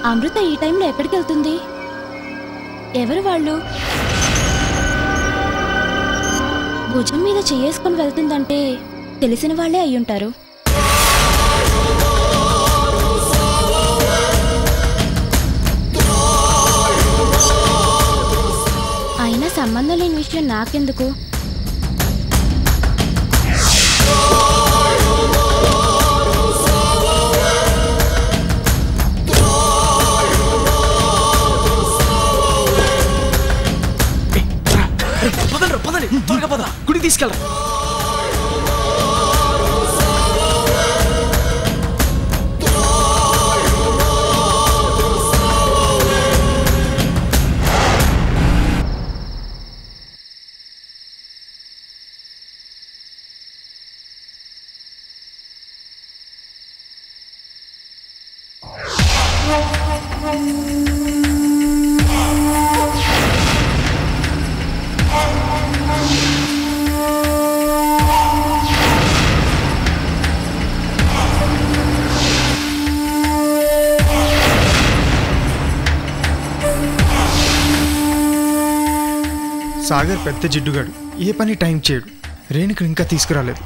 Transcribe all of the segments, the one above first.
అమృత ఈ టైంలో ఎక్కడికి వెళ్తుంది? ఎవరు వాళ్ళు? భుజం మీద చేసుకొని వెళ్తుందంటే తెలిసిన వాళ్ళే అయ్యుంటారు. అయినా సంబంధం లేని విషయం నాకెందుకు? త్వరగా పద, గుడి తీసుకెళ్ళరా. సాగర్ పెద్ద జిడ్డుగాడు, ఏ పని టైం చేయడు. రేణుకు ఇంకా తీసుకురాలేదు.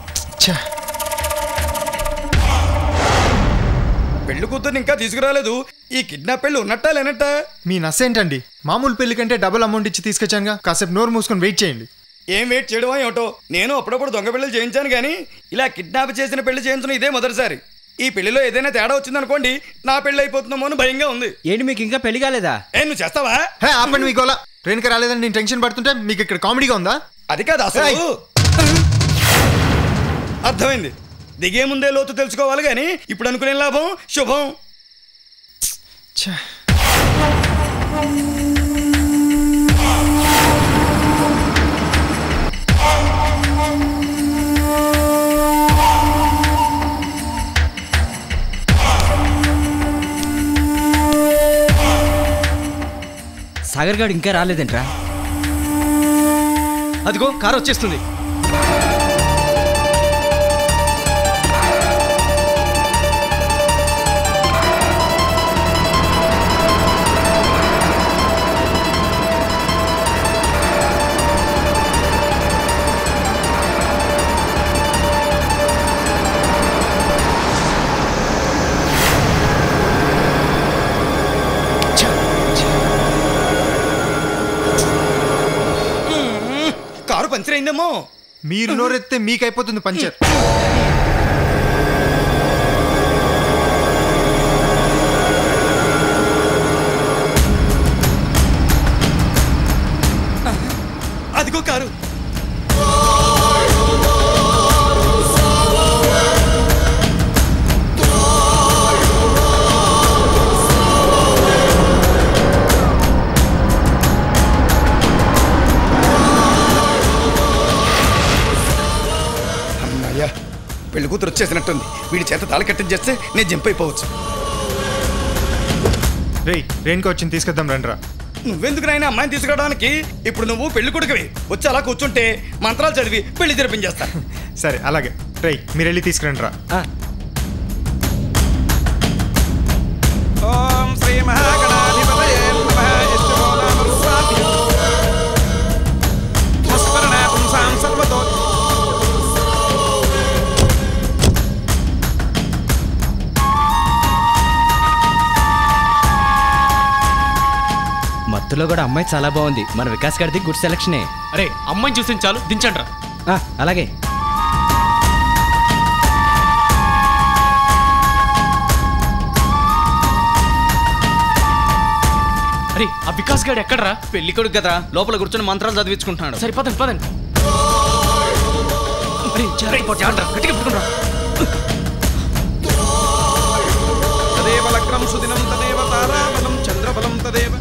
పెళ్లి కూతుర్ని ఇంకా తీసుకురాలేదు. ఈ కిడ్నాప్ పెళ్లి ఉన్నట్టా లేనట్టా? మీ నసేంటండి, మామూలు పెళ్లి కంటే డబుల్ అమౌంట్ ఇచ్చి తీసుకొచ్చానుగా. కాసేపు నోరు మూసుకొని వెయిట్ చేయండి. ఏం వెయిట్ చేయడమో ఏమిటో. నేను అప్పుడప్పుడు దొంగ పెళ్లి చేయించాను కానీ ఇలా కిడ్నాప్ చేసిన పెళ్లి చేయించడం ఇదే మొదటిసారి. ఈ పెళ్లిలో ఏదైనా తేడా వచ్చిందనుకోండి, నా పెళ్లి అయిపోతుందేమో అని భయంగా ఉంది. ఏంటి మీకు ఇంకా పెళ్లి కాలేదా? నువ్వు చేస్తావా? ఆపండి మీకోలా. రేణుక రాలేదని నేను టెన్షన్ పడుతుంటే మీకు ఇక్కడ కామెడీగా ఉందా? అది కాదు అసలు. అర్థమైంది. దిగే ముందే లోతు తెలుసుకోవాలి కానీ ఇప్పుడు అనుకునే లాభం శుభం. సాగర్ గారు ఇంకా రాలేదేంట్రా? అదిగో కారు వచ్చేస్తుంది. కారు పంచర్ అయిందేమో. మీరు నోరెత్తే మీకైపోతుంది పంచర్. అదిగో కారు. పెళ్లి కూతురు వచ్చేసినట్టుంది. వీడి చేత తాళి కట్టించేస్తే నేను జంప్ అయిపోవచ్చు. రేయ్ రెయిన్ కోట్ వచ్చింది తీసుకొద్దాం రండ్రా. నువ్వెందుకు నాయన అమ్మాయిని తీసుకురావడానికి? ఇప్పుడు నువ్వు పెళ్లి కొడుకువి. వచ్చి అలా కూర్చుంటే మంత్రాలు చదివి పెళ్లి జరిపించేస్తా. సరే అలాగే. రేయ్ మీరు వెళ్ళి తీసుకురండిరా. ఓం శ్రీ మహాగణాధిపతయే నమః. మత్తులో కూడా అమ్మాయి చాలా బాగుంది. మన వికాస్ గారిది గుడ్ సెలక్షనే. అరే అమ్మాయిని చూసి చాలు, దించండి రా. అలాగే. అరే ఆ వికాస్ గారు ఎక్కడరా? పెళ్లి కొడుకు కదా, లోపల కూర్చొని మంత్రాలు చదివించుకుంటున్నాడు. సరే పదండి పదండి. గట్టిగా పట్టుకుంటా. తదేవ లగ్నం సుదినం తదేవ తారాబలం చంద్రబలం తదేవ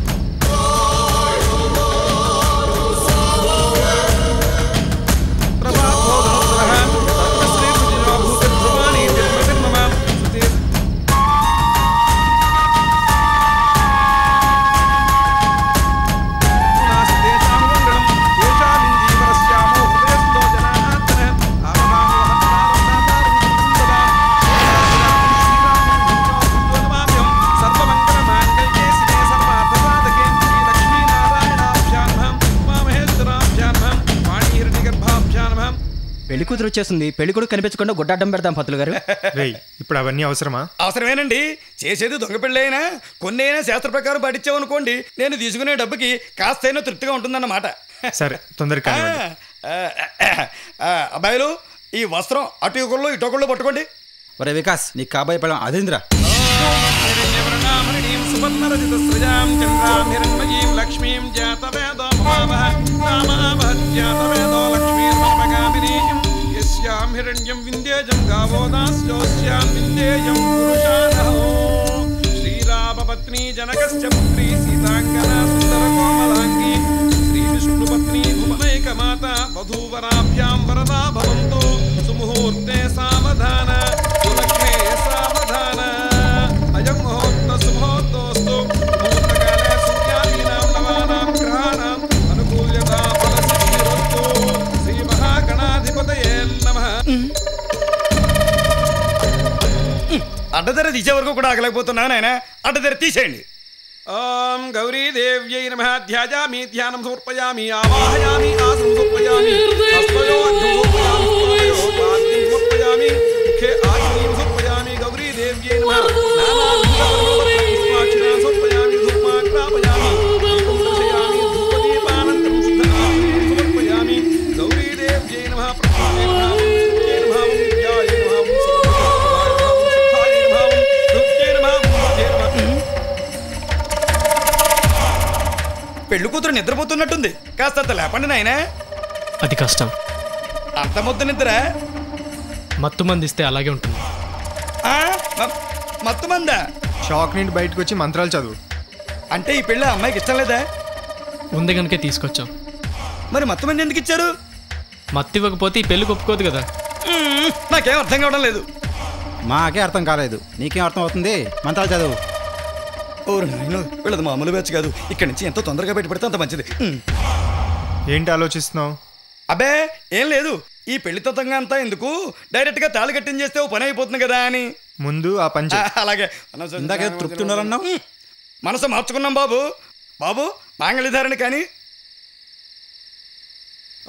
పెళ్లి కూతురు వచ్చేస్తుంది. పెళ్లి కొడుకు కనిపించకుండా గుడ్డాడ్డం పెడతాం పంతులు గారు. రేయ్ ఇప్పుడు అవన్నీ అవసరమా? అవసరమేనండి. చేసేది దొంగ పెళ్ళి అయినా కొన్ని అయినా శాస్త్ర ప్రకారం పట్టించామనుకోండి, నేను తీసుకునే డబ్బుకి కాస్తైనా తృప్తిగా ఉంటుందన్నమాట. సరే తొందరగా. అబ్బాయిలు ఈ వస్త్రం అటు ఒకళ్ళు ఇటు ఒకళ్ళు పట్టుకోండి. ఒరే వికాస్ నీకు కాబోయే పడం అదేంద్రా. లక్ష్మీం జాతవేదో జాతవేదో లక్ష్మీర్మగామినీం యస్యాం హిరణ్యం విందేజం గావోదాస్యోస్యాం విందేజం పురుషానహో శ్రీరామపత్ని జనకస్య పుత్రీ సీతాంగనా సుందర కోమలాంగి శ్రీ విష్ణుపత్ని భువనైకమాత వధూవరాభ్యాం వరదా భవంతు సుముహూర్తే సావధాన సులగ్నే సావధాన అయం ముహూర్త సుముహూర్తోస్తు ముహూర్తకాలే సూర్యాదీనాం నవానాం గ్రహాణాం అనుకూల్యతా ఫలసిద్ధిరస్తు శ్రీ మహాగణాధిపతయే నమః. అడ్డధర తీసే వరకు కూడా ఆగలేకపోతున్నాను ఆయన. అడ్డధర తీసేయండి. ఓం గౌరీదేవ్యై నమః. ధ్యాయామి ధ్యానం సమర్పయామి ఆవాహయామి ఆసనం సమర్పయామి హస్తయో అర్ఘ్యం సమర్పయామి పాదయో పాద్యం సమర్పయామి ముఖే ఆగ్నేయం సమర్పయామి గౌరీదేవ్యై నమః. నానావిధపుష్పాక్షరాన్ సమర్పయామి ధూపాగ్రాపయామి దీపం దర్శయామి ధూపదీపానంతరం శుద్ధ సమర్పయామి గౌరీదేవ్యై నమః. ప్రకృతే నమః విద్యై నమః విద్యాయై నమః సుఖాయ నమః ధూప్యై నమః బుద్ధ్యై నమః. పెళ్లి కూతురు నిద్రపోతున్నట్టుంది. కాస్త లేపండి నాయన. అది కష్టం. అంత ముద్ద నిద్ర మత్తు మంది ఇస్తే అలాగే ఉంటుంది. మత్తు మందా? షాక్ నుండి బయటకు వచ్చి మంత్రాలు చదువు. అంటే ఈ పెళ్ళి అమ్మాయికి ఇష్టం లేదా? ఉంది కనుకే తీసుకొచ్చాం. మరి మత్తు మంది ఎందుకు ఇచ్చారు? మత్తు ఇవ్వకపోతే ఈ పెళ్ళికి ఒప్పుకోదు కదా. నాకేం అర్థం కావడం లేదు. మాకే అర్థం కాలేదు, నీకేం అర్థం అవుతుంది? మంత్రాలు చదువు. ఓరు నాయనో, వీళ్ళది మామూలు బ్యాచ్ కాదు. ఇక్కడి నుంచి ఎంతో తొందరగా బయటపడితే అంత మంచిది. ఏంటి ఆలోచిస్తున్నావు? అబ్బే ఏం లేదు, ఈ పెళ్లి తత్వంగా అంతా ఎందుకు, డైరెక్ట్ గా తాళి కట్టించేస్తే ఓ పని అయిపోతుంది కదా అని. ముందు ఆ పని చెయ్. అలాగే ఇందాక తృప్తి ఉండాలన్నావు. మనసు మార్చుకున్నాం బాబు. బాబు మాంగళ్యధారణ కానీ.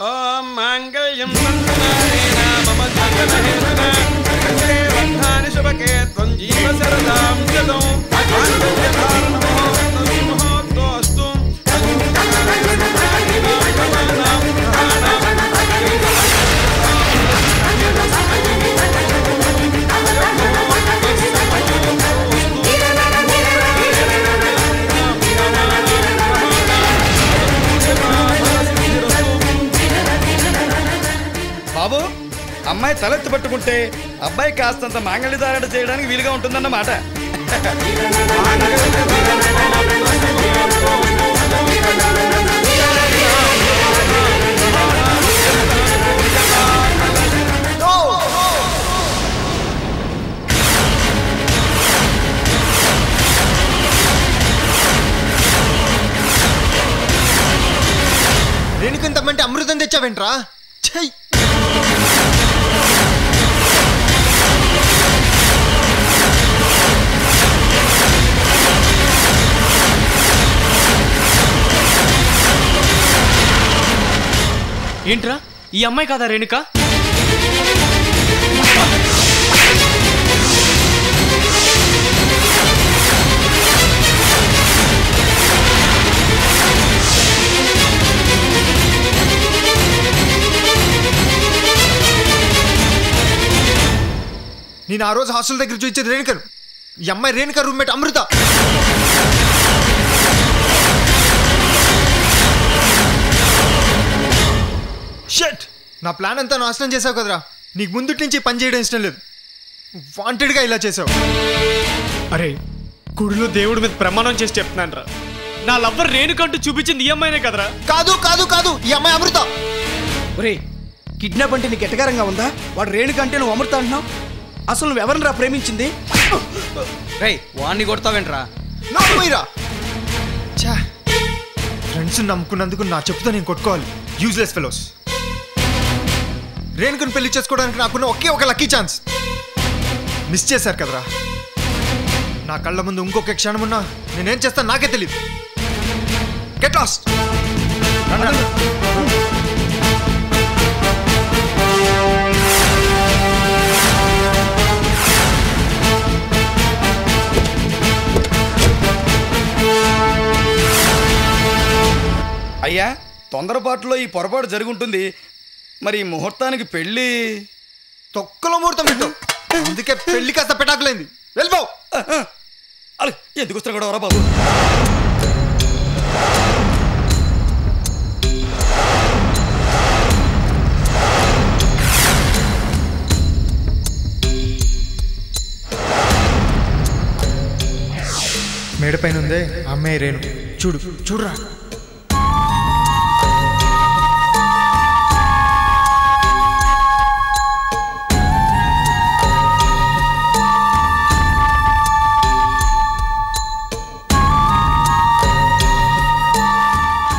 ఓం మాంగళ్యం తంతునానేన మమ జీవనహేతునా కంఠే బంధాని శుభకే త్వం జీవ శరదాం శతం మాంగళ్యధారణమోహోస్తు ముహూర్తోస్తు బాబు అమ్మాయి తలెత్తి పట్టుకుంటే అబ్బాయి కాస్తంత మాంగళ్యధారణ చేయడానికి వీలుగా ఉంటుందన్నమాట. రేణుకంతమంటే అమృతం తెచ్చావేంట్రా? చెయ్యి. ఏంట్రా ఈ అమ్మాయి కాదా రేణుక? నేను ఆ రోజు హాస్టల్ దగ్గర చూపించేది రేణుకను. ఈ అమ్మాయి రేణుక రూమ్మేట్ అమృత. షట్, నా ప్లాన్ అంతా నాశనం చేసావు కదరా. నీకు ముందుటి నుంచి పని చేయడం ఇష్టం లేదు, వాంటెడ్గా ఇలా చేసావు. అరే గుడిలో దేవుడి మీద ప్రమాణం చేసి చెప్తున్నాను రా, నా లవ్వర్ రేణుకంటూ చూపించింది ఈ అమ్మాయినే కదరా. కాదు కాదు కాదు, ఈ అమ్మాయి అమృత. ఒరే, కిడ్నాప్ అంటే నీకు ఎట్టగారంగా ఉందా? వాడు రేణుక అంటే నువ్వు అమృత అంటున్నావు. అసలు నువ్వు ఎవరిని ప్రేమించింది? రేయ్ వాణ్ణి కొడతావేంట్రా? నోరుమీరా. ఛా, ఫ్రెండ్స్ నమ్ముకున్నందుకు నా చెప్పుతో నేను కొట్టుకోవాలి. Useless fellows. రేణుకుని పెళ్లి చేసుకోవడానికి నాకున్న ఒకే ఒక లక్కీ ఛాన్స్ మిస్ చేశారు కదరా. నా కళ్ళ ముందు ఇంకొక క్షణం ఉన్నా నేనేం చేస్తాను నాకే తెలియదు. Get lost. అయ్యా, తొందరపాటులో ఈ పొరపాటు జరుగుంటుంది. మరి ఈ ముహూర్తానికి పెళ్ళి తొక్కలో ముహూర్తం పెట్టు. అందుకే పెళ్లి కాస్త పెటాకులైంది. వెళ్ళిపో. అలా ఎందుకు వస్తా కూడా బాబు. మేడ పైన ఉందే అమ్మాయి రేణు. చూడు చూడరా.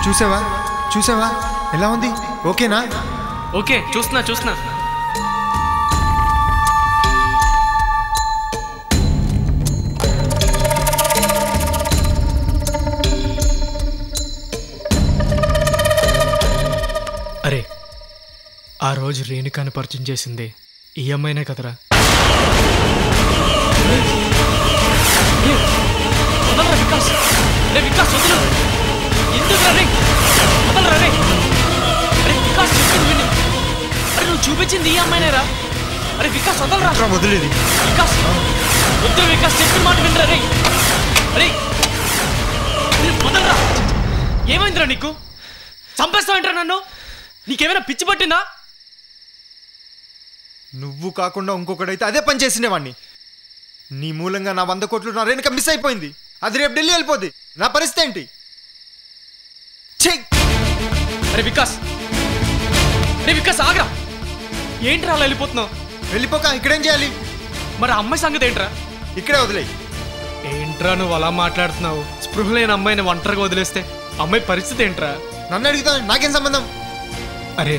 చూసావా చూసావా ఎలా ఉంది? ఓకేనా? ఓకే, చూస్తున్నా చూస్తున్నా. అరే ఆ రోజు రేణుకాని పరిచయం చేసింది ఈ అమ్మాయినే కదరా. వికాస్ వదులు. ఎందుకు రే వదలరా రే. అరే వికాస్ చెప్పింది విని. అరే నువ్వు చూపించింది ఈ అమ్మాయినేరా. అరే వికాస్ వదలరా. వదిలేదు వికాస్ వద్దు. వికాస్ చెప్పిన మాట వినరా రే. అరే వదలరా. ఏమైందిరా నీకు? చంపేస్తావేంట్రా నన్ను? నీకేమైనా పిచ్చి పట్టిందా? నువ్వు కాకుండా ఇంకొకడైతే అదే పని చేసినేవాడిని. నీ మూలంగా నా 100 కోట్లు నా రేణుక మిస్ అయిపోయింది. అది రేపు ఢిల్లీ వెళ్ళిపోద్ది. నా పరిస్థితి ఏంటి? అరే వికాస్ ఆగరా. ఏంట్రా అలా వెళ్ళిపోతున్నావు? వెళ్ళిపోక ఇక్కడేం చేయాలి? మరి అమ్మాయి సంగతి ఏంట్రా? ఇక్కడే వదిలేయి. ఏంట్రా నువ్వు అలా మాట్లాడుతున్నావు? స్పృహ లేని అమ్మాయిని ఒంటరిగా వదిలేస్తే అమ్మాయి పరిస్థితి ఏంట్రా? నన్ను అడుగుతా, నాకేం సంబంధం? అరే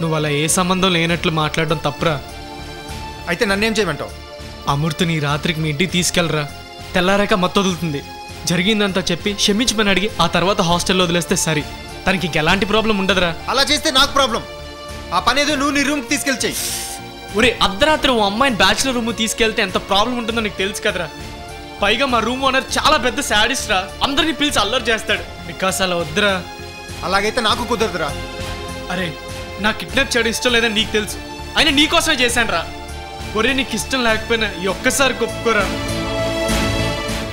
నువ్వు అలా ఏ సంబంధం లేనట్లు మాట్లాడడం తప్పురా. అయితే నన్నేం చేయమంటావు? అమృతని రాత్రికి మీ ఇంటికి తీసుకెళ్ళరా. తెల్లారాక మత్తు వదులుతుంది. జరిగిందంతా చెప్పి క్షమించమని అడిగి ఆ తర్వాత హాస్టల్లో వదిలేస్తే సరి. తనకి ఇంకెలాంటి ప్రాబ్లం ఉండదురా. అలా చేస్తే నాకు ప్రాబ్లం. ఆ పని ఏదో నువ్వు నీ రూమ్కి తీసుకెళ్ళి చెయ్యి. ఒరే అర్ధరాత్రి ఓ అమ్మాయిని బ్యాచులర్ రూమ్ తీసుకెళ్తే ఎంత ప్రాబ్లం ఉంటుందో నీకు తెలుసు కదరా. పైగా మా రూమ్ ఓనర్ చాలా పెద్ద శాడిస్ట్ రా. అందరినీ పిలిచి అల్లరి చేస్తాడు. వికాస్ అలా వద్దురా. అలాగైతే నాకు కుదరదురా. అరే నా కిడ్నాప్ చేయడం ఇష్టం లేదని నీకు తెలుసు. అయినా నీకోసమే చేశాను రా. ఒరే నీకు ఇష్టం లేకపోయినా ఈ ఒక్కసారి ఒప్పుకోరా.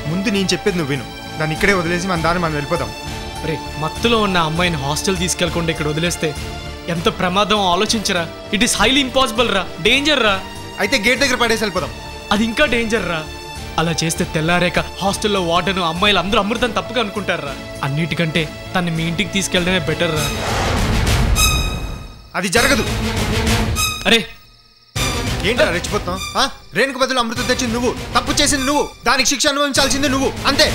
ముందు నేను చెప్పేది నువ్వు విను. దాన్ని ఇక్కడే వదిలేసి మన దాన్ని మనం వెళ్ళిపోదాం. అరే మత్తులో ఉన్న అమ్మాయిని హాస్టల్ తీసుకెళ్లకుండా ఇక్కడ వదిలేస్తే ఎంత ప్రమాదం ఆలోచించరా. ఇట్ ఈస్ హైలీ ఇంపాసిబుల్ రా. డేంజర్ రా. అయితే గేట్ దగ్గర పడేసి వెళ్ళిపోదాం. అది ఇంకా డేంజర్ రా. అలా చేస్తే తెల్లారేక హాస్టల్లో వార్డెన్ అమ్మాయిలు అందరూ అమృతం తప్పుగా అనుకుంటారా. అన్నిటికంటే తన్ని మీ ఇంటికి తీసుకెళ్ళడమే బెటర్ రా. అది జరగదు. అరే ఏంటో రెచ్చిపోతున్నావు? రేణుకు బదులు అమృతం తెచ్చింది నువ్వు, తప్పు చేసింది నువ్వు, దానికి శిక్ష అనుభవించాల్సింది నువ్వు, అంతే.